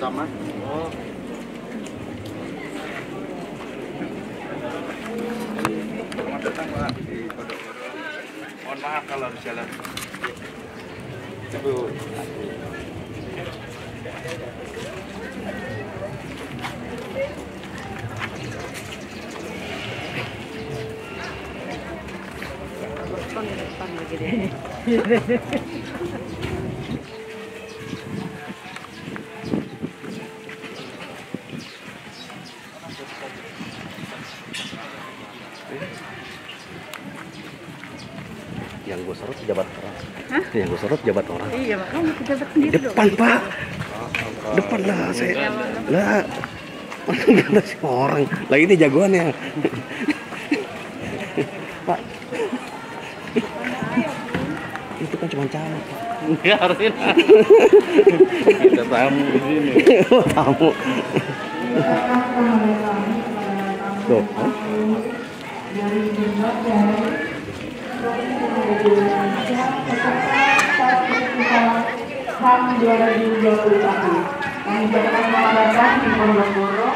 Camat. Oh. Selamat datang Pak di Pondok Goro. Mohon maaf kalau di jalan. Ibu. Depan lagi deh. Yang gue sorot pejabat orang. Hah? Yang gue sorot pejabat orang. Iya, makanya pejabat sendiri Depan dong. Pak. Depan lah saya. Lah. Mana sih orang? Lah ini jagoannya. Pak. Itu kan cuma camat. Enggak harusnya. Kita tamu di sini. Tamu. Tuh. HAM 2021. Kami ucapkan selamat datang di Pondok Goro.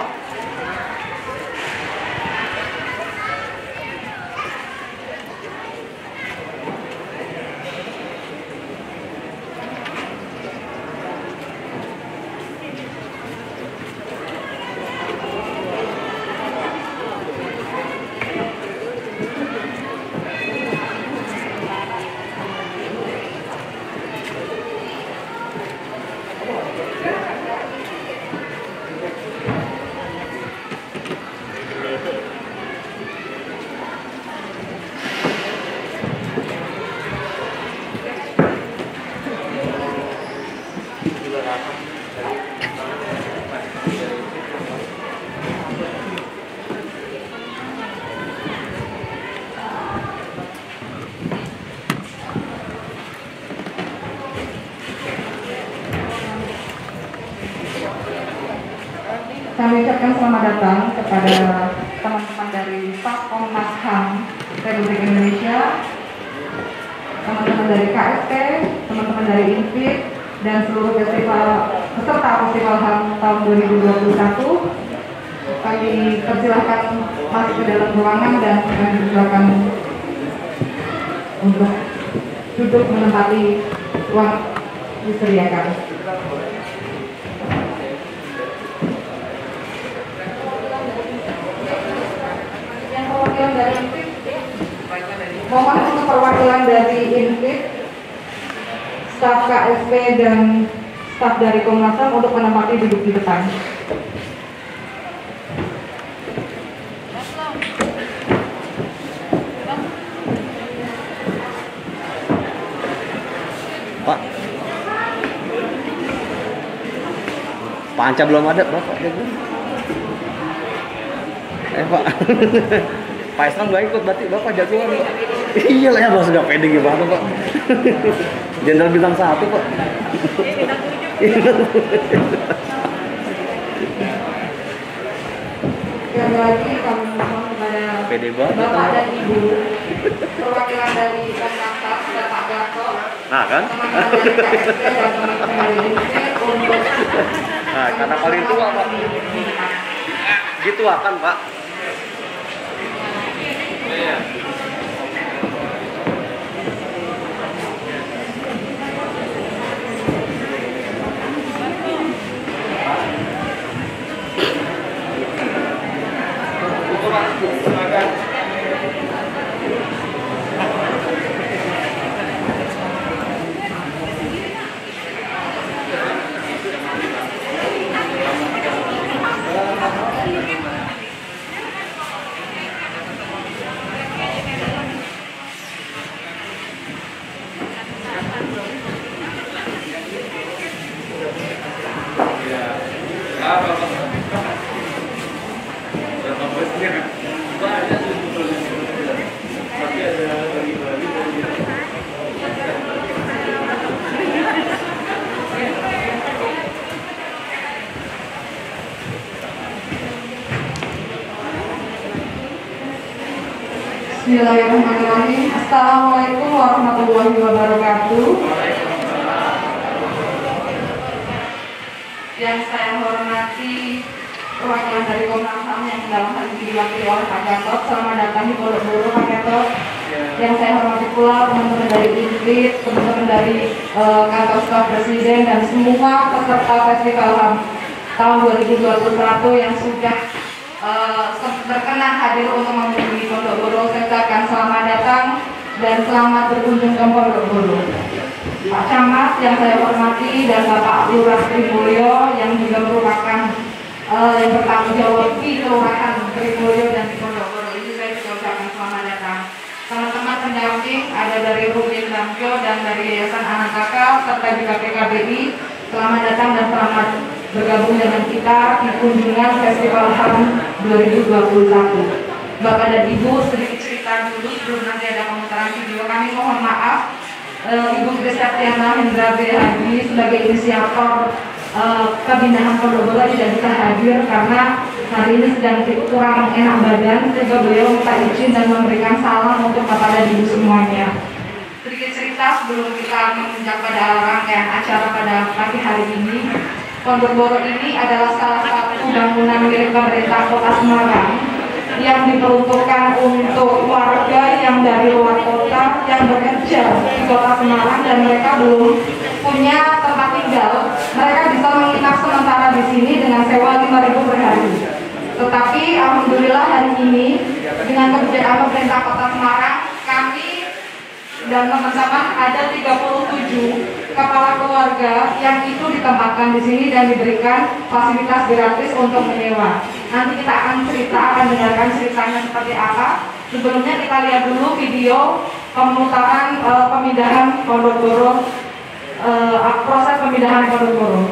Kami ucapkan selamat datang kepada teman-teman dari staf Komnas HAM Republik Indonesia, teman-teman dari KSP, teman-teman dari INFIT, dan seluruh peserta Festival HAM tahun 2021. Kami persilahkan masuk ke dalam ruangan dan kami persilahkan untuk duduk menempati ruang disediakan. Dari INFIT, mohon untuk perwakilan dari INFIT, staf KSP dan staf dari Komnas HAM untuk menempati duduk di depan. Pak. Pak Anca belum ada, Bapak jagoan. Pak. Pak Islam nggak ikut, berarti Bapak jagoan. Iya lah ya, Bos, sudah pede gimana Pak. Jenderal bintang 1 Pak. Sekali lagi kami mohon kepada Pede banget. Bapak dan Ibu, perwakilan dari Komnas HAM dan Pak Gatot, Nah kan? teman-teman dari KSP dan teman-teman dari INFIT untuk Nah, karena paling tua Pak. Gitu akan Pak. Iya. Bismillahirrahmanirrahim. Assalamualaikum warahmatullahi wabarakatuh. yang saya hormati perwakilan dari Komnas HAM yang dalam hal ini diwakili oleh Pak Gatot. Selamat datang di Pondok Boro, Pak Gatot. Yang saya hormati pula teman-teman dari INVIT, teman-teman dari kantor staf presiden dan semua peserta Festival HAM tahun 2021 yang sudah berkenan hadir untuk mengunjungi Pondok Boro. Saya ucapkan selamat datang dan selamat berkunjung ke Pondok Boro. Pak Camat yang saya hormati dan Bapak Lurah Trimulyo yang juga merupakan yang bertanggung jawab di Kelurahan Trimulyo dan di Pondok Boro ini, saya juga ucapkan selamat datang. Teman-teman pendamping ada dari Rumin Lamjo dan dari Yayasan Anak Kakak serta juga PKBI, selamat datang dan selamat bergabung dengan kita di kunjungan Festival HAM 2021. Bapak dan Ibu, sedikit cerita dulu sebelum nanti ada pemutaran video. Kami mohon maaf, Ibu Kristiana Hendra B. Hadi sebagai inisiator pemindahan Pondok Boro tidak bisa hadir karena hari ini sedang kurang enak badan, sehingga beliau minta izin dan memberikan salam untuk Bapak dan Ibu semuanya. Sedikit cerita sebelum kita menginjak pada rangkaian acara pada pagi hari ini. Pondok Boro ini adalah salah satu bangunan milik pemerintah Kota Semarang yang diperuntukkan untuk warga yang dari luar kota yang bekerja di Kota Semarang dan mereka belum punya tempat tinggal. Mereka bisa menginap sementara di sini dengan sewa 5.000 per hari. Tetapi alhamdulillah hari ini dengan kebijakan pemerintah Kota Semarang, kami dan teman-teman ada 37 kepala keluarga yang itu ditempatkan di sini dan diberikan fasilitas gratis untuk menyewa. Nanti kita akan dengarkan ceritanya seperti apa. Sebelumnya kita lihat dulu video pemutaran pemindahan Pondok Boro, proses pemindahan Pondok Boro.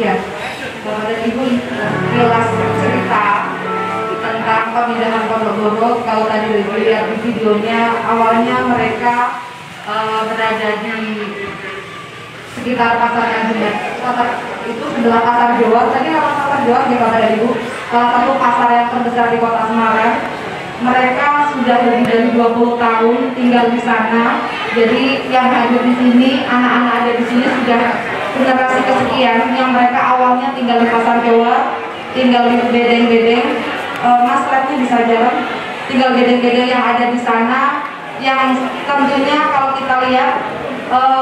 Ya, Bapak dan Ibu, jelas cerita tentang pemindahan Pondok Boro. Kalau tadi lihat di videonya, awalnya mereka berada di sekitar pasar Kanjuran. Pasar itu sebelah pasar Johar. Tadi nama pasar Johar di Bapak dan Ibu, salah satu pasar yang terbesar di Kota Semarang. Mereka sudah lebih dari 20 tahun tinggal di sana. Jadi yang hadir di sini, anak-anak ada di sini sudah generasi kesekian yang mereka awalnya tinggal di pasar Jawa, tinggal di bedeng-bedeng, Mas Letnya bisa jalan, tinggal bedeng-bedeng yang ada di sana, yang tentunya kalau kita lihat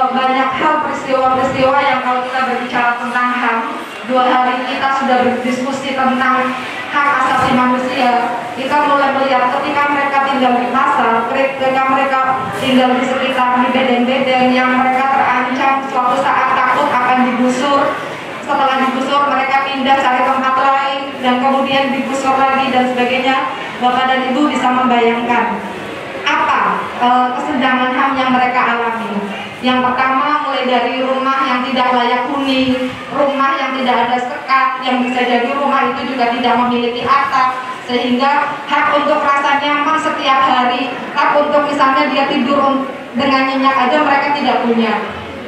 banyak hal peristiwa-peristiwa yang kalau kita berbicara tentang HAM, 2 hari kita sudah berdiskusi tentang hak asasi manusia. Kita mulai melihat ketika mereka tinggal di pasar, ketika mereka tinggal di sekitar di bedeng-bedeng yang mereka terancam suatu saat takut akan digusur. Setelah digusur mereka pindah cari tempat lain dan kemudian digusur lagi dan sebagainya. Bapak dan Ibu bisa membayangkan apa kesenjangan HAM yang mereka alami. Yang pertama, mulai dari rumah yang tidak layak huni, rumah yang tidak ada sekat, yang bisa jadi rumah itu juga tidak memiliki atap, sehingga hak untuk rasa nyaman setiap hari, hak untuk misalnya dia tidur dengan nyenyak aja mereka tidak punya.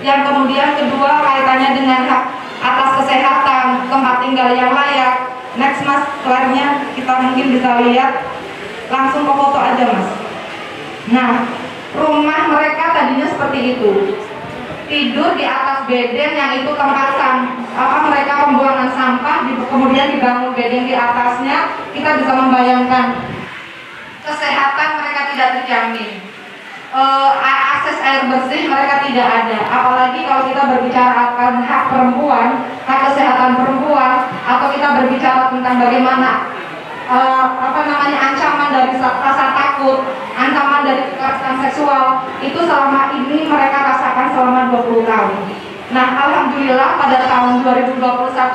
Yang kemudian kedua, kaitannya dengan hak atas kesehatan, tempat tinggal yang layak. Next Mas, slide-nya kita mungkin bisa lihat, langsung ke foto aja Mas. Nah, rumah mereka tadinya seperti itu, tidur di atas bedeng yang itu tempat mereka pembuangan sampah, kemudian dibangun bedeng di atasnya. Kita bisa membayangkan kesehatan mereka tidak terjamin, akses air bersih mereka tidak ada. Apalagi kalau kita berbicara akan hak perempuan, hak kesehatan perempuan, atau kita berbicara tentang bagaimana ancaman dari rasa takut, ancaman dari kekerasan seksual, itu selama ini mereka rasakan selama 20 tahun. Nah, alhamdulillah pada tahun 2021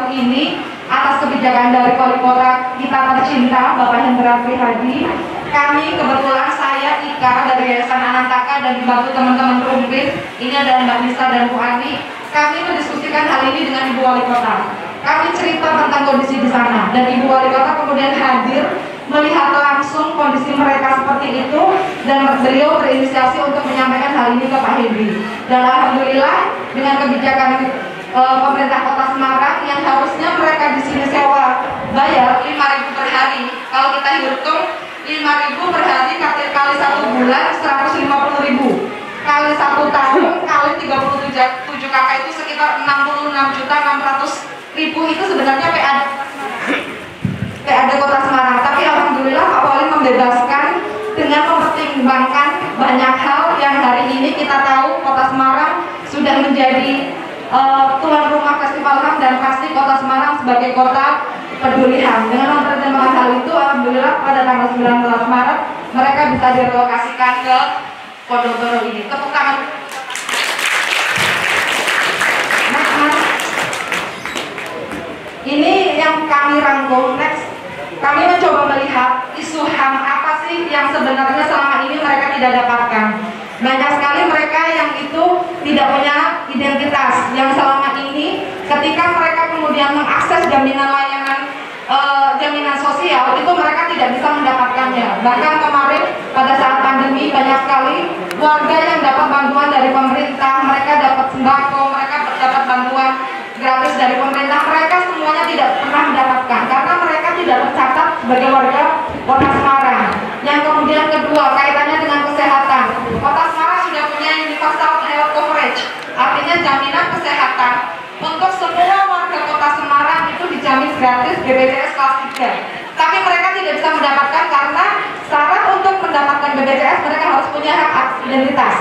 ini atas kebijakan dari Wali Kota kita tercinta Bapak Hendra Prihadi, kami kebetulan saya Ika dari Yayasan Anantaka dan dibantu teman-teman Rumpis, ini ada Mbak Nisa dan Bu Ani, kami mendiskusikan hal ini dengan Ibu Wali Kota. Kami cerita tentang kondisi di sana dan Ibu Wali Kota kemudian hadir melihat langsung kondisi mereka seperti itu dan beliau berinisiasi untuk menyampaikan hal ini ke Pak Hendri. Dan alhamdulillah dengan kebijakan pemerintah Kota Semarang yang harusnya mereka di sini sewa bayar 5.000 per hari. Kalau kita hitung 5.000 per hari kali 1 bulan 150.000. Kali 1 tahun kali 37 kakak itu sekitar 66.600.000 itu sebenarnya PAD Kota Semarang. Tapi alhamdulillah Pak Wali membebaskan dengan mempertimbangkan banyak hal yang hari ini kita tahu Kota Semarang sudah menjadi tuan rumah Festival HAM dan pasti Kota Semarang sebagai kota peduli HAM. Dengan mempertimbangkan hal itu, alhamdulillah pada tanggal 19 Maret mereka bisa direlokasikan ke Pondok ini. Tepuk tangan. Ini yang kami rangkum. Next, kami mencoba melihat isu HAM apa sih yang sebenarnya selama ini mereka tidak dapatkan. Banyak sekali mereka yang itu tidak punya identitas, yang selama ini ketika mereka kemudian mengakses jaminan layanan jaminan sosial itu mereka tidak bisa mendapatkannya. Bahkan kemarin pada saat pandemi banyak sekali warga yang dapat bantuan dari pemerintah, mereka dapat sembako, mereka dapat bantuan gratis dari pemerintah, mereka semuanya tidak pernah mendapatkan karena mereka tidak tercatat sebagai warga Kota Semarang. Yang kemudian kedua, kaitannya dengan kesehatan. Kota Semarang sudah punya universal health coverage, artinya jaminan kesehatan untuk semua warga Kota Semarang itu dijamin gratis BPJS kelas 3. Tapi mereka tidak bisa mendapatkan karena syarat untuk mendapatkan BPJS mereka harus punya hak identitas.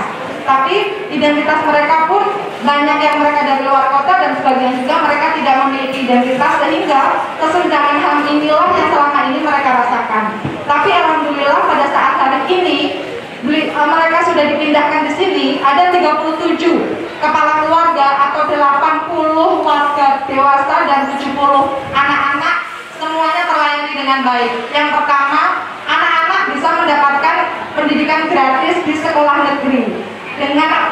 Tapi identitas mereka pun banyak yang mereka dari luar kota dan sebagian juga mereka tidak memiliki identitas, sehingga kesenjangan HAM inilah yang selama ini mereka rasakan. Tapi alhamdulillah pada saat hari ini mereka sudah dipindahkan di sini, ada 37 kepala keluarga atau 80 warga dewasa dan 70 anak-anak, semuanya terlayani dengan baik. Yang pertama, anak-anak bisa mendapatkan pendidikan gratis di sekolah negeri dengan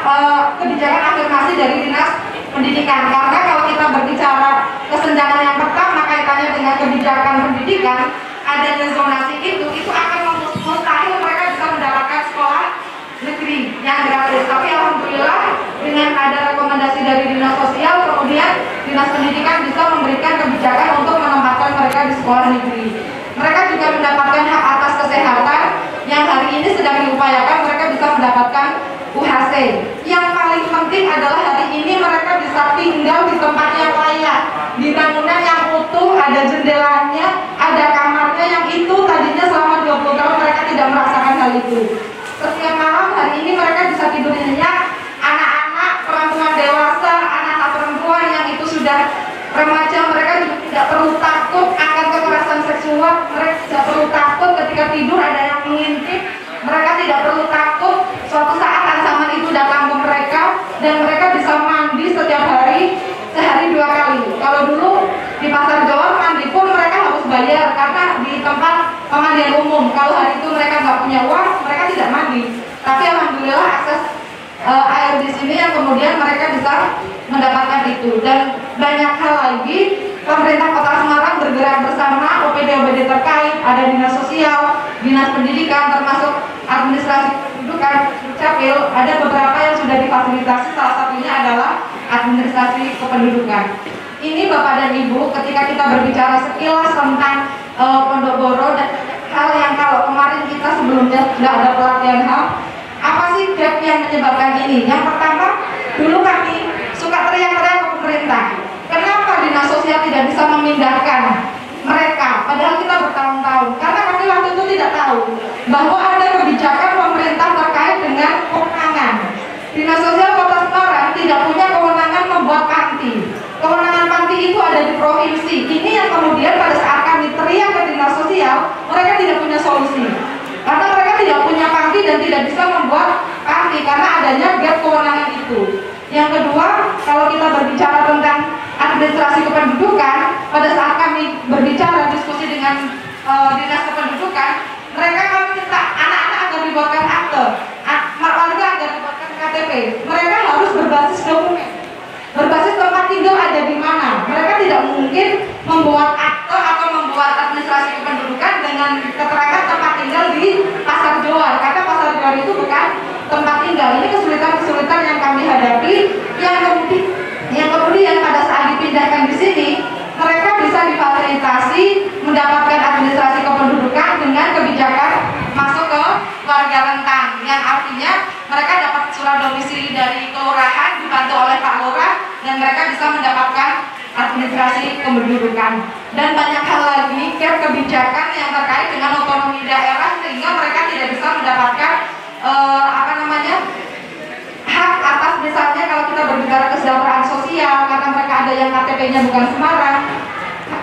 kebijakan afirmasi dari Dinas Pendidikan. Karena kalau kita berbicara kesenjangan yang pertama kaitannya dengan kebijakan pendidikan, adanya zonasi itu akan mustahil mereka bisa mendapatkan sekolah negeri yang gratis. Tapi alhamdulillah dengan ada rekomendasi dari Dinas Sosial, kemudian Dinas Pendidikan bisa memberikan kebijakan untuk menempatkan mereka di sekolah negeri. Mereka juga mendapatkan hak atas kesehatan yang hari ini sedang diupayakan mereka bisa mendapatkan UHC. Yang paling penting adalah hari ini mereka bisa tinggal di tempat yang layak, di bangunan yang utuh, ada jendelanya, ada kamarnya, yang itu tadinya selama 20 tahun mereka tidak merasakan hal itu. Setiap malam hari ini mereka bisa tidur nyenyak, anak-anak suatu saat ancaman itu datang ke mereka dan mereka bisa mandi setiap hari, sehari 2 kali. Kalau dulu di Pasar Johor mandi pun mereka harus bayar karena di tempat pemandian umum. Kalau hari itu mereka nggak punya uang, mereka tidak mandi. Tapi alhamdulillah akses air di sini yang kemudian mereka bisa mendapatkan itu. Dan banyak hal lagi, pemerintah Kota Semarang bergerak bersama OPD-OPD terkait, ada dinas sosial, dinas pendidikan, termasuk administrasi kependudukan, Capil, ada beberapa yang sudah difasilitasi, salah satunya adalah administrasi kependudukan. Ini Bapak dan Ibu, ketika kita berbicara sekilas tentang Pondok Boro dan hal yang kalau kemarin kita sebelumnya sudah ada pelatihan HAM, apa sih gap yang menyebabkan ini? Yang pertama, dulu kami suka teriak-teriak ke pemerintah. Kenapa dinas sosial tidak bisa memindahkan mereka? Padahal kita bertahun-tahun. Karena kami waktu itu tidak tahu bahwa ada kebijakan pemerintah terkait dengan kewenangan. Dinas sosial Kota Semarang tidak punya kewenangan membuat panti. Kewenangan panti itu ada di provinsi. Ini yang kemudian pada saat kami teriak ke dinas sosial, mereka tidak punya solusi. Karena mereka tidak punya panti dan tidak bisa membuat panti karena adanya gap kewenangan itu. Yang kedua, kalau kita berbicara tentang administrasi kependudukan, pada saat kami berbicara diskusi dengan dinas kependudukan, mereka kami minta anak-anak agar dibuatkan akte, warga agar dibuatkan KTP. Mereka harus berbasis dokumen, berbasis tempat tinggal ada di mana. Mereka tidak mungkin membuat akte atau membuat administrasi kependudukan dengan keterangan tempat tinggal di Pasar Johor, karena Pasar Johor itu bukan tempat tinggal. Ini kesulitan-kesulitan yang kami hadapi, yang kemudian pada saat dipindahkan di sini, mereka bisa difasilitasi mendapatkan administrasi kependudukan dengan kebijakan masuk ke warga rentan, yang artinya mereka dapat surat domisili dari kelurahan dibantu oleh Pak Lurah dan mereka bisa mendapatkan administrasi kependudukan. Dan banyak hal lagi, gap kebijakan yang terkait dengan otonomi daerah sehingga mereka tidak bisa mendapatkan hak atas, misalnya kalau kita berbicara kesejahteraan sosial karena mereka ada yang KTP-nya bukan Semarang.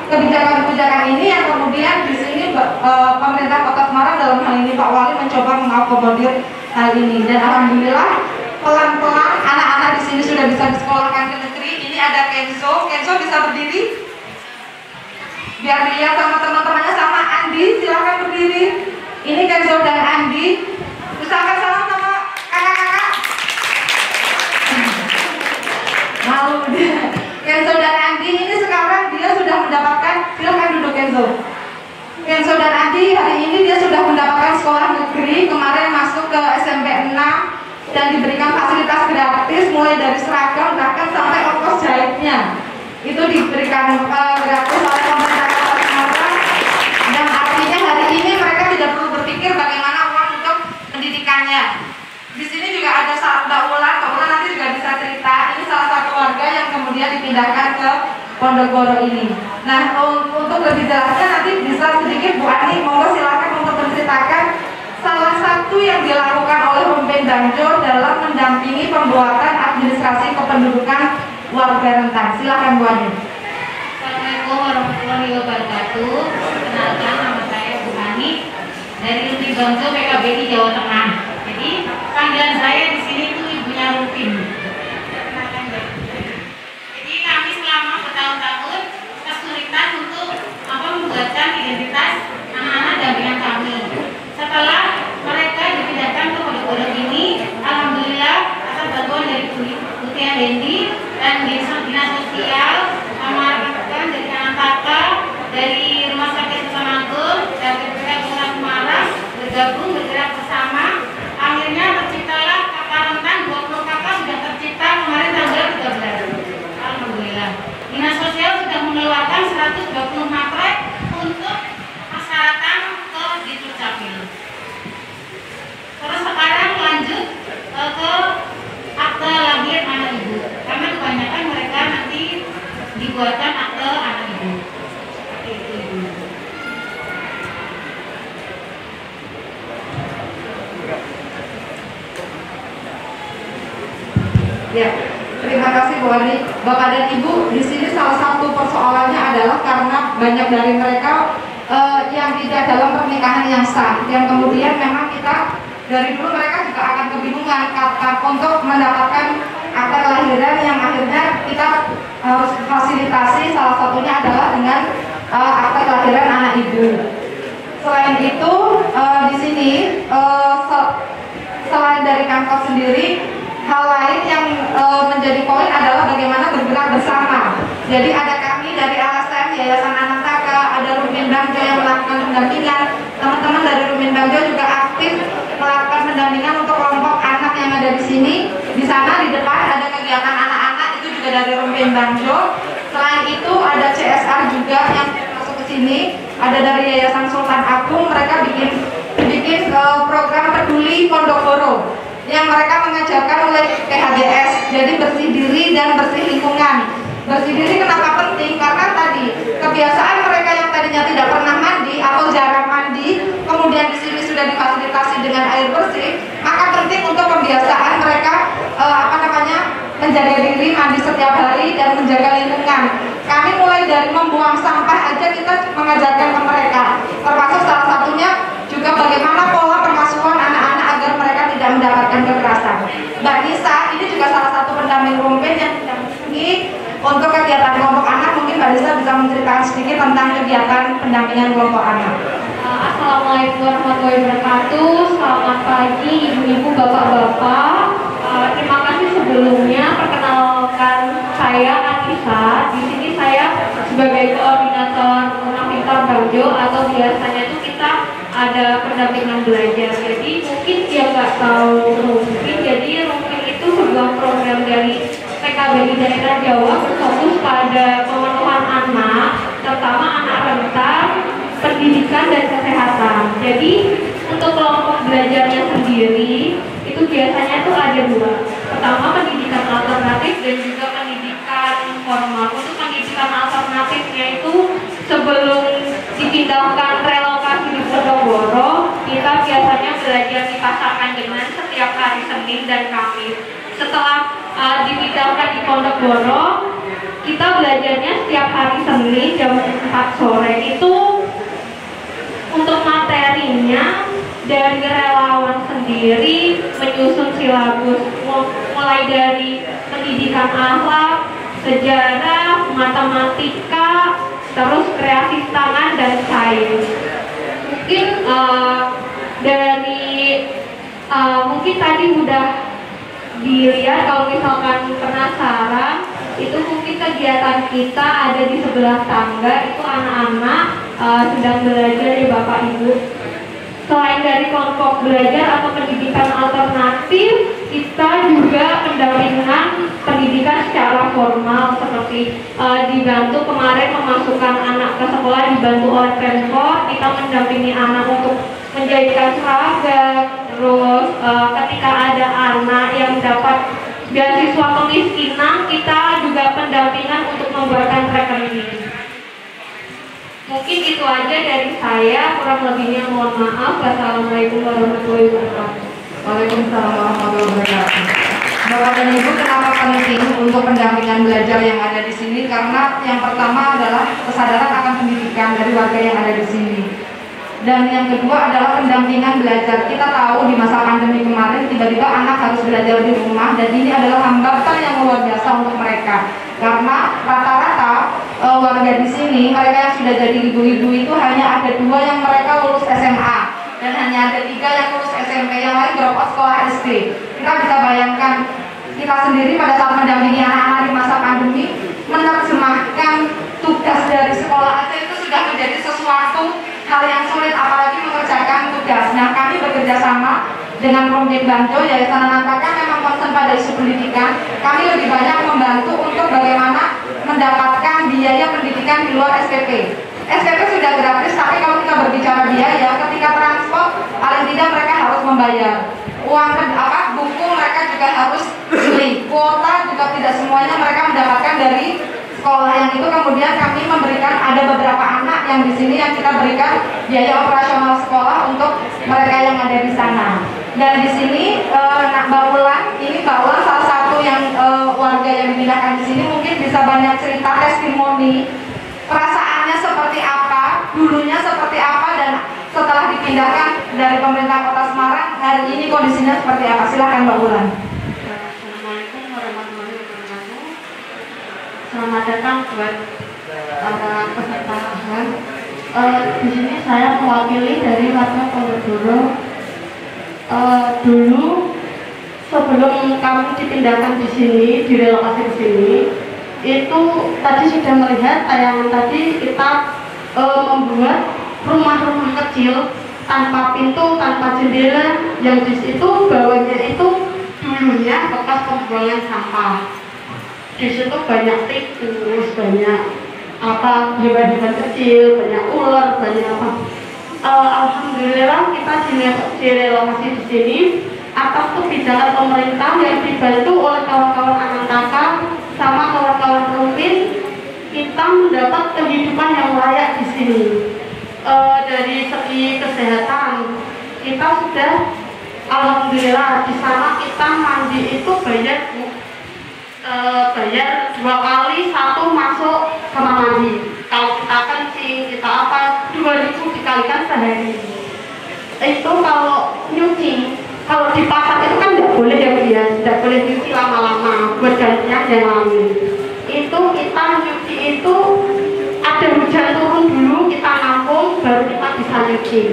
Kebijakan-kebijakan ini yang kemudian di sini pemerintah Kota Semarang dalam hal ini Pak Wali mencoba mengakomodir hal ini, dan alhamdulillah pelan-pelan anak-anak di sini sudah bisa disekolahkan ke negeri. Ini ada Kenzo bisa berdiri biar dilihat sama teman-temannya, sama Andi, silakan berdiri. Ini Kenzo dan Andi, usahakan salam sama kakak-kakak. Malu dia. Kenzo dan Andi ini sekarang dia sudah mendapatkan, silakan duduk Kenzo. Kenzo dan Andi hari ini dia sudah mendapatkan sekolah negeri, kemarin masuk ke SMP 6 dan diberikan fasilitas gratis mulai dari seragam bahkan sampai ongkos jahitnya. Itu diberikan gratis oleh pemerintah Kota Semarang, dan artinya hari ini mereka tidak perlu berpikir bagaimana uang untuk pendidikannya. Di sini juga ada Mbak Ulan nanti juga bisa cerita. Ini salah satu warga yang kemudian dipindahkan ke Pondok Boro ini. Nah, untuk lebih jelasnya nanti bisa sedikit Bu Ani, monggo silakan untuk menceritakan salah satu yang dilakukan oleh Rumpin Danjur dalam mendampingi pembuatan administrasi kependudukan warga rentan. Silakan Bu Ani. Assalamualaikum warahmatullahi wabarakatuh. Perkenalkan, nama saya Bu Ani dari Rumpin Danjur PKBI Jawa Tengah. Jadi panggilan saya di sini itu ibunya Rumpin. Jadi kami selama bertahun-tahun kesulitan untuk membuatkan identitas anak-anak dampingan kami. Setelah mereka dipindahkan ke Pondok Boro ini, alhamdulillah atas bantuan dari Bu Tia Dendi dan dinas sosial, rekan dari Anantaka, dari Rumah Sakit Sultan Agung dan PPK Kota Semarang bergabung bergerak bersama. Akhirnya terciptalah kakak rentan, 20 kakak sudah tercipta kemarin tanggal 13. Alhamdulillah. Dinas sosial sudah mengeluarkan 120 matrek untuk persyaratan ke Dukcapil. Terus sekarang lanjut ke akte lahir anak ibu, karena kebanyakan mereka nanti dibuatkan akte anak ibu. Seperti itu, Ibu. Ya, terima kasih Bu Ani. Bapak dan Ibu, di sini salah satu persoalannya adalah karena banyak dari mereka yang tidak dalam pernikahan yang sah, yang kemudian memang kita Dari dulu mereka juga akan kebingungan untuk mendapatkan akta kelahiran yang akhirnya kita harus fasilitasi, salah satunya adalah dengan akta kelahiran anak ibu. Selain itu di sini selain dari kantor sendiri, hal lain yang menjadi poin adalah bagaimana bergerak bersama. Jadi ada kami dari LSM Yayasan Anantaka, ada Rumin Bangjo yang melakukan pendampingan. Teman-teman dari Rumin Bangjo juga aktif melakukan pendampingan untuk kelompok anak yang ada di sini. Di sana di depan ada kegiatan anak-anak, itu juga dari Rumin Bangjo. Selain itu ada CSR juga yang masuk ke sini. Ada dari Yayasan Sultan Agung, mereka bikin program peduli Pondokoro yang mereka mengajarkan oleh PHDS, jadi bersih diri dan bersih lingkungan. Bersih diri kenapa penting? Karena tadi kebiasaan mereka yang tadinya tidak pernah mandi atau jarang mandi, kemudian di sini sudah difasilitasi dengan air bersih, maka penting untuk pembiasaan mereka menjaga diri, mandi setiap hari dan menjaga lingkungan. Kami mulai dari membuang sampah aja kita mengajarkan ke mereka, termasuk salah satunya juga bagaimana pola pengasuhan anak-anak agar mereka tidak mendapatkan kekerasan. Mbak Nisa ini juga salah satu pendamping Rumpin yang didampingi untuk kegiatan kelompok anak. Mungkin Mbak Nisa bisa menceritakan sedikit tentang kegiatan pendampingan kelompok anak. Assalamualaikum warahmatullahi wabarakatuh. Selamat pagi ibu-ibu, bapak-bapak. Terima kasih sebelumnya. Perkenalkan saya Anissa. Di sini saya sebagai koordinator Rumah Pintar Bangjo, atau biasanya itu kita ada pendampingan belajar. Jadi mungkin dia nggak tahu Rumpin. Jadi Rumpin itu sebuah program dari PKBI daerah Jawa berfokus pada pemenuhan anak, terutama anak rentan, pendidikan dan kesehatan. Jadi untuk kelompok belajarnya sendiri itu biasanya itu ada dua. Pertama pendidikan alternatif dan juga pendidikan formal. Untuk pendidikan alternatifnya itu sebelum dipindahkan relokasi di Pondokoro, kita biasanya belajar di Pasar Kanjengan setiap hari Senin dan Kamis. Setelah dipindahkan di Pondokoro, kita belajarnya setiap hari Senin jam 4 sore. Itu untuk materinya dari relawan sendiri menyusun silabus, mulai dari pendidikan akhlak, sejarah, matematika, terus kreasi tangan dan sains. Mungkin mungkin tadi udah dilihat, kalau misalkan penasaran, itu mungkin kegiatan kita ada di sebelah tangga, itu anak-anak sedang belajar ya Bapak Ibu. Selain dari kelompok belajar atau pendidikan alternatif, kita juga pendampingan pendidikan secara formal, seperti dibantu kemarin memasukkan anak ke sekolah, dibantu oleh Pemkot. Kita mendampingi anak untuk menjadikan seragam. Terus ketika ada anak yang dapat beasiswa kemiskinan, kita juga pendampingan untuk membuatkan rekening. Mungkin itu aja dari saya, kurang lebihnya mohon maaf. Wassalamualaikum warahmatullahi wabarakatuh. Waalaikumsalam warahmatullahi wabarakatuh. Bapak dan Ibu, kenapa penting untuk pendampingan belajar yang ada di sini? Karena yang pertama adalah kesadaran akan pendidikan dari warga yang ada di sini. Dan yang kedua adalah pendampingan belajar. Kita tahu di masa pandemi kemarin tiba-tiba anak harus belajar di rumah, dan ini adalah hambatan yang luar biasa untuk mereka. Karena rata-rata warga di sini, mereka yang sudah jadi ibu-ibu itu hanya ada 2 yang mereka lulus SMA, dan hanya ada 3 yang lulus SMP, yang lain drop out sekolah SD. Kita bisa bayangkan, kita sendiri pada saat mendampingi anak-anak di masa pandemi, menerjemahkan tugas dari sekolah aja itu sudah menjadi sesuatu hal yang sulit, apalagi mengerjakan tugas. Nah, kami bekerja sama dengan Rumpin Bangjo, Yayasan Anantaka memang concern pada isu pendidikan. Kami lebih banyak membantu untuk bagaimana mendapatkan biaya pendidikan di luar SPP. SPP sudah gratis, tapi kalau kita berbicara biaya, ketika transport, paling tidak mereka harus membayar. Uang buku mereka juga harus beli. Kuota juga tidak semuanya mereka mendapatkan dari sekolah. Yang itu kemudian kami memberikan, ada beberapa anak yang di sini yang kita berikan biaya operasional sekolah untuk mereka yang ada di sana. Dan di sini Mbak Ulan, ini Mbak Ulan salah satu yang warga yang dipindahkan di sini, mungkin bisa banyak cerita testimoni perasaannya seperti apa, dulunya seperti apa, dan setelah dipindahkan dari pemerintah Kota Semarang hari ini kondisinya seperti apa? Silahkan Mbak Wulan. Assalamualaikum warahmatullahi wabarakatuh. Selamat datang buat para peserta AHAM. Di sini saya mewakili dari warga Ponorogo. Dulu sebelum kami dipindahkan di sini, direlokasi di sini, itu tadi sudah melihat tayangan tadi kita membuat rumah-rumah kecil tanpa pintu, tanpa jendela, yang di situ bawahnya itu dulunya bekas pembuangan sampah. Di situ banyak tikus, banyak hewan-hewan kecil, banyak ular, banyak apa. Alhamdulillah kita direlokasi di sini atas kebijakan pemerintah yang dibantu oleh kawan-kawan Anantaka sama kawan-kawan Rumpin. Kita mendapat kehidupan yang layak di sini. Dari segi kesehatan kita sudah alhamdulillah di sana kita mandi itu bayar bayar 2 kali, 1 masuk kamar mandi. Kalau kita kencing, kita apa, 2.000 dikalikan sehari. Itu kalau nyuci, kalau di pasar itu kan tidak boleh ya Bu ya, tidak boleh nyuci lama-lama buat gantian yang lain. Itu kita nyuci itu ada hujan turun dulu, kita nampung, baru kita bisa nyuci.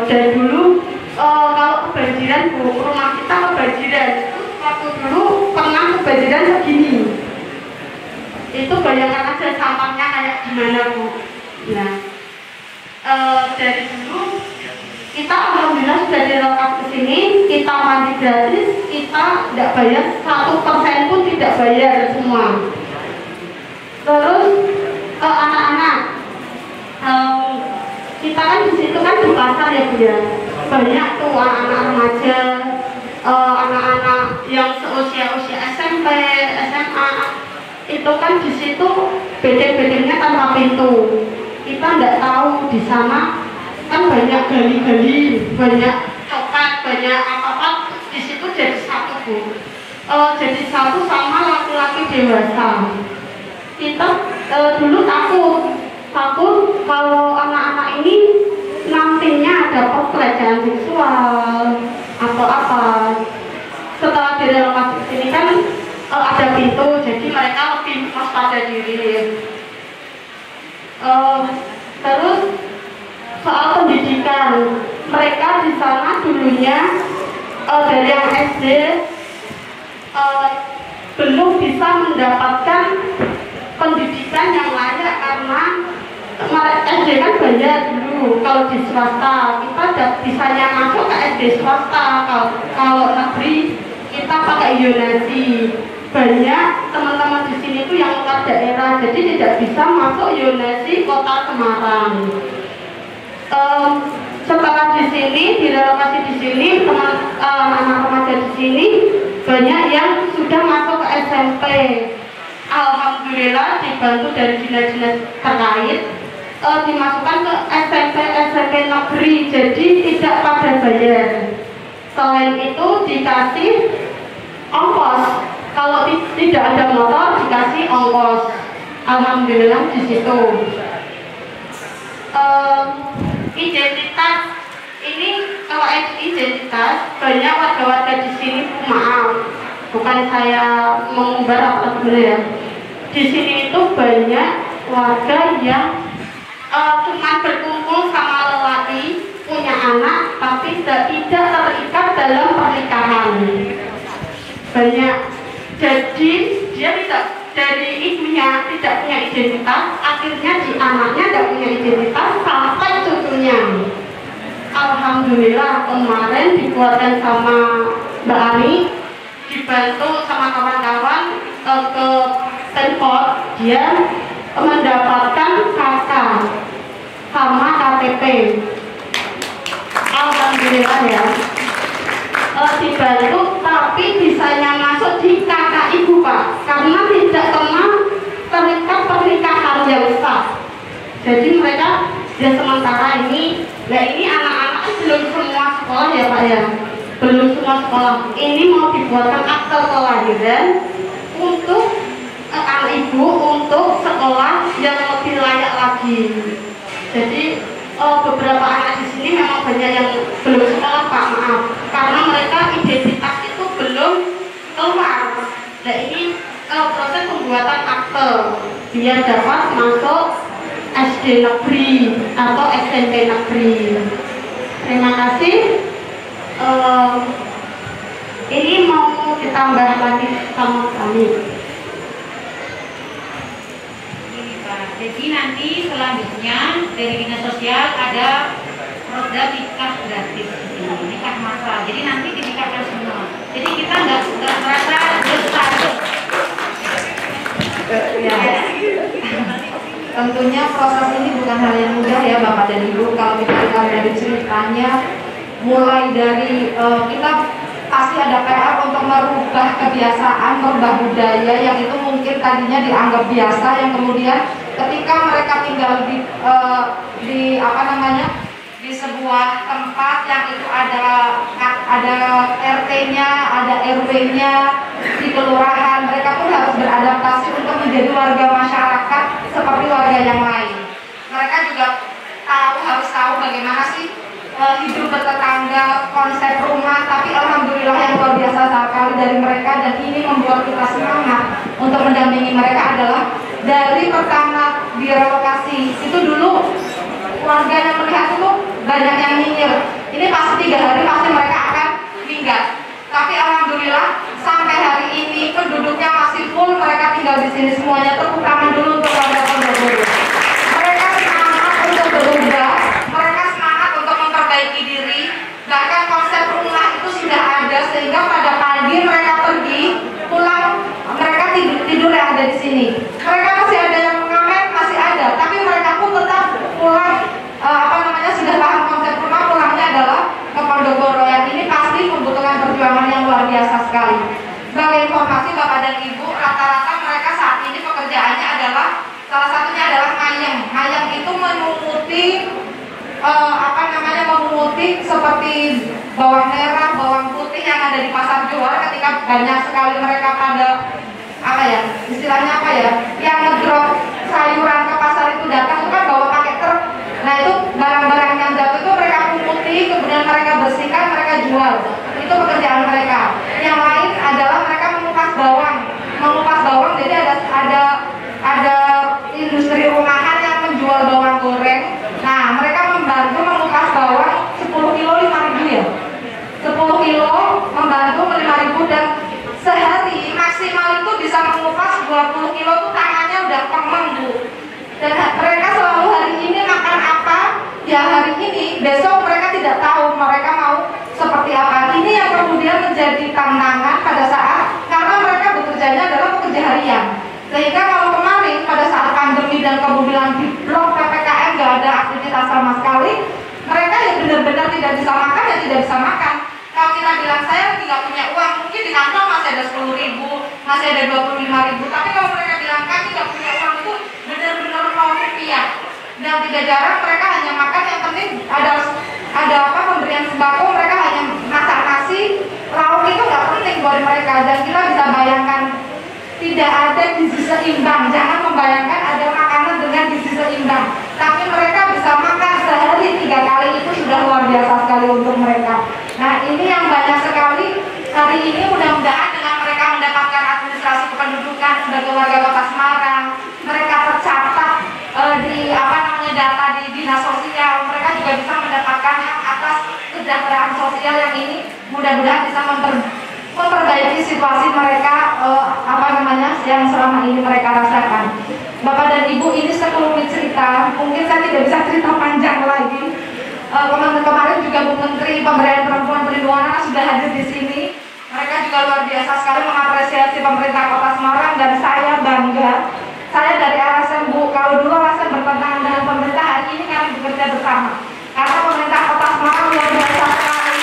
Dan dulu kalau kebanjiran Bu, rumah kita kebanjiran. Waktu dulu pernah kebanjiran segini. Itu bayangkan aja sampahnya kayak gimana Bu. Nah, dari dulu kita alhamdulillah sudah direlokasi ke sini, kita mandi gratis, kita tidak bayar 1% pun tidak bayar semua. Terus anak-anak, kita kan di situ kan di pasar ya Bu ya, banyak tuh anak-anak remaja, anak-anak yang seusia-usia SMP, SMA, itu kan di situ bedeng-bedengnya tanpa pintu. Kita tidak tahu di sana kan banyak gali-gali, banyak coklat, banyak apa-apa. Di situ jadi satu Bu, jadi satu sama laki-laki dewasa. Kita dulu takut kalau anak-anak ini nantinya dapat pelecehan seksual atau apa. Setelah direlokasi ke sini kan ada pintu, jadi mereka lebih waspada diri. Terus soal pendidikan, mereka di sana dulunya dari yang SD belum bisa mendapatkan pendidikan yang layak karena SD kan bayar dulu. Kalau di swasta kita bisanya masuk ke SD swasta, kalau negeri kita pakai zonasi. Banyak teman-teman di sini tuh yang luar daerah, jadi tidak bisa masuk zonasi kota Semarang. Setelah di sini direlokasi di sini, teman anak remaja di sini banyak yang sudah masuk ke SMP. Alhamdulillah dibantu dari dinas-dinas terkait dimasukkan ke SMP negeri, jadi tidak pada bayar. Selain itu dikasih ongkos, kalau tidak ada motor dikasih ongkos. Alhamdulillah di situ. Identitas ini, kalau identitas banyak warga-warga di sini, maaf, bukan saya mengumbar apa sebenarnya. Di sini itu banyak warga yang cuma berkumpul sama lelaki, punya anak, tapi tidak terikat dalam pernikahan. Banyak, jadi dia tidak, dari ibunya tidak punya identitas, akhirnya di anaknya tidak punya identitas sampai cucunya. Alhamdulillah kemarin dikeluarkan sama Mbak Ani, dibantu sama kawan-kawan ke Pemkot, dia mendapatkan KK sama KTP. Alhamdulillah ya, dibantu, tapi bisanya masuk di KK ibu Pak, karena tidak pernah terikat pernikahan yang sah. Jadi mereka ya sementara ini, nah ini anak-anak belum semua sekolah ya Pak ya, belum semua sekolah. Ini mau dibuatkan akte kelahiran untuk anak ibu untuk sekolah yang lebih layak lagi. Jadi beberapa anak di sini memang banyak yang belum sekolah Pak, maaf, karena mereka identitas itu belum keluar. Nah ini proses pembuatan akte biar dapat masuk SD negeri atau SMP negeri. Terima kasih. Ini mau ditambah lagi sama kami. Jadi nanti selanjutnya dari dinas sosial ada program nikah gratis di sini, nikah massal. Jadi nanti dinikahkan semua. Jadi kita nggak merasa besar. Ya. Tentunya proses ini bukan hal yang mudah ya Bapak dan Ibu. Kalau kita lihat dari ceritanya, mulai dari kita pasti ada PR untuk merubah kebiasaan, merubah budaya yang itu mungkin tadinya dianggap biasa, yang kemudian ketika mereka tinggal di apa namanya, di sebuah tempat yang itu ada RT-nya, ada RW-nya, di kelurahan, mereka pun harus beradaptasi untuk menjadi warga masyarakat seperti warga yang lain. Mereka juga harus tahu bagaimana sih hidup bertetangga, konsep rumah. Tapi alhamdulillah yang luar biasa sekali dari mereka, dan ini membuat kita semangat untuk mendampingi mereka adalah dari pertama direlokasi itu dulu warga yang melihat itu banyak yang nyinyir, ini pasti 3 hari pasti mereka akan minggat. Tapi alhamdulillah sampai hari ini penduduknya masih full, mereka tinggal di sini semuanya. Tepuk tangan dulu untuk warga Ponorogo. Mereka semangat untuk berubah, mereka semangat untuk memperbaiki diri. Bahkan konsep rumah itu sudah ada, sehingga pada pagi mereka pergi pulang, mereka tidur yang ada di sini. Mereka masih ada yang mengamen, masih ada, tapi mereka pun tetap pulang. Sudah paham konsep rumah, pulangnya adalah ke Ponorogo. Yang ini pasti membutuhkan perjuangan yang luar biasa sekali. Sebagai informasi Bapak dan Ibu, rata-rata mereka saat ini pekerjaannya adalah, salah satunya adalah ngayeng. Ngayeng itu memunguti memunguti seperti bawang merah, bawang putih yang ada di pasar jual. Ketika banyak sekali mereka pada istilahnya yang ngedrop sayuran ke pasar itu datang, itu kan bawa pakai truk. Nah itu barang-barang yang jatuh itu mereka punguti, kemudian mereka bersihkan, mereka jual. Itu pekerjaan mereka. Yang lain adalah mereka mengupas bawang. Jadi ada industri rumahan yang menjual bawang goreng. Nah mereka membantu mengupas bawang 10 kilo 5.000 ya. 10 kilo membantu 5.000, dan sehari maksimal itu bisa mengupas 20 kilo tuh tangannya udah kemeng Bu. Dan mereka selalu hari ini makan apa, ya hari ini, besok mereka tidak tahu mereka mau seperti apa. Ini yang kemudian menjadi tantangan pada saat, karena mereka bekerjanya adalah pekerja harian. Sehingga kalau kemarin pada saat pandemi dan kemudian di blok PPKM gak ada aktivitas sama sekali, mereka yang benar-benar tidak bisa makan, ya tidak bisa makan. Kalau kita bilang saya lagi nggak punya uang, mungkin di kantong masih ada 10.000, masih ada 25.000. Tapi kalau mereka bilang kami nggak punya uang, itu benar-benar rupiah. Dan tidak jarang mereka hanya makan, yang penting ada pemberian sembako, mereka hanya masak nasi, lauk itu nggak penting buat mereka. Dan kita bisa bayangkan tidak ada gizi seimbang. Jangan membayangkan ada makanan dengan gizi seimbang. Tapi mereka bisa makan sehari 3 kali, itu sudah luar biasa sekali untuk mereka. Nah ini yang banyak sekali hari ini, mudah-mudahan dengan mereka mendapatkan administrasi kependudukan sebagai warga Kota Semarang, mereka tercatat di data di dinas sosial, mereka juga bisa mendapatkan hak atas kesejahteraan sosial yang ini mudah-mudahan bisa memperbaiki situasi mereka yang selama ini mereka rasakan. Bapak dan Ibu, ini sekelumit cerita, mungkin saya tidak bisa cerita panjang lagi. Kemarin juga Bu Menteri Pemberdayaan Perempuan Perlindungan Anak sudah hadir di sini. Mereka juga luar biasa sekali mengapresiasi pemerintah Kota Semarang, dan saya bangga. Saya dari LSM Bu, kalau dulu LSM bertentangan dengan pemerintah, hari ini kami bekerja bersama. Karena pemerintah Kota Semarang luar biasa sekali.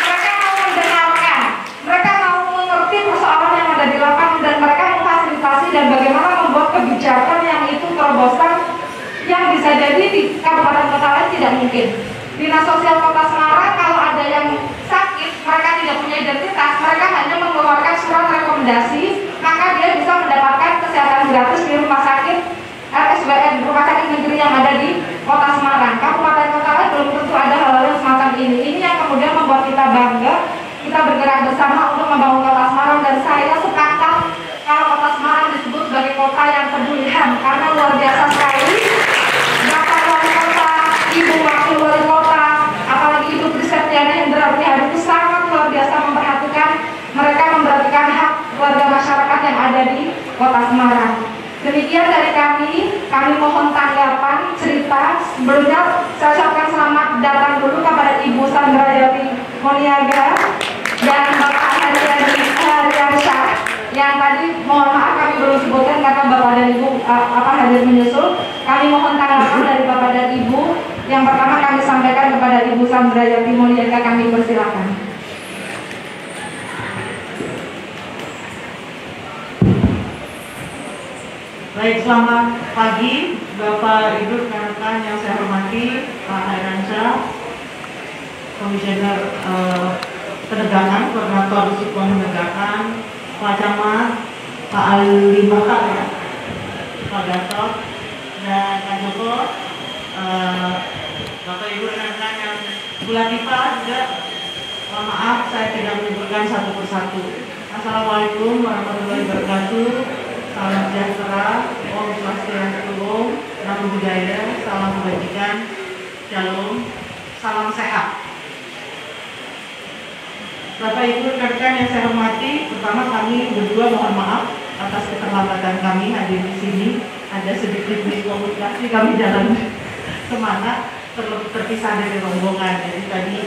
Mereka mau mendengarkan, mereka mau mengerti persoalan yang ada di lapangan, dan mereka memfasilitasi dan bagaimana membuat kebijakan yang itu terobosan yang bisa jadi di kabupaten kota lain tidak mungkin. Dinas Sosial Kota Semarang kalau ada yang sakit, mereka tidak punya identitas, mereka hanya mengeluarkan surat rekomendasi, maka dia bisa mendapatkan kesehatan gratis di rumah sakit RSUD, rumah sakit negeri yang ada di Kota Semarang. Kabupaten ada di Kota Semarang. Demikian dari kami mohon tanggapan, cerita. Sebelumnya saya ucapkan selamat datang dulu kepada Ibu Sandrayati Moniaga dan Bapak Hariansyah yang tadi mohon maaf kami belum sebutkan karena Bapak dan Ibu hadir menyusul. Kami mohon tanggapan dari Bapak dan Ibu. Yang pertama kami sampaikan kepada Ibu Sandrayati Moniaga, kami persilakan. Baik, selamat pagi Bapak Ibu rekan-rekan yang saya hormati, Pak Hariansyah, Komisioner Penegakan, Koordinator Disiplin Penegakan, Pak Camat, Pak Ali Bakar ya, Pak Gatot, dan Pak Joko, Bapak Ibu rekan-rekan yang Bu Latifah juga, mohon maaf saya tidak menyebutkan satu persatu. Assalamualaikum warahmatullahi wabarakatuh. Salam sejahtera, Om Swastiastu, Namo Buddhaya, salam kebajikan, Shalom, salam sehat. Bapak Ibu rekan-rekan yang saya hormati, pertama kami berdua mohon maaf atas keterlambatan kami hadir di sini. Ada sedikit miskomunikasi, kami jalan kemana terpisah dari rombongan. Jadi tadi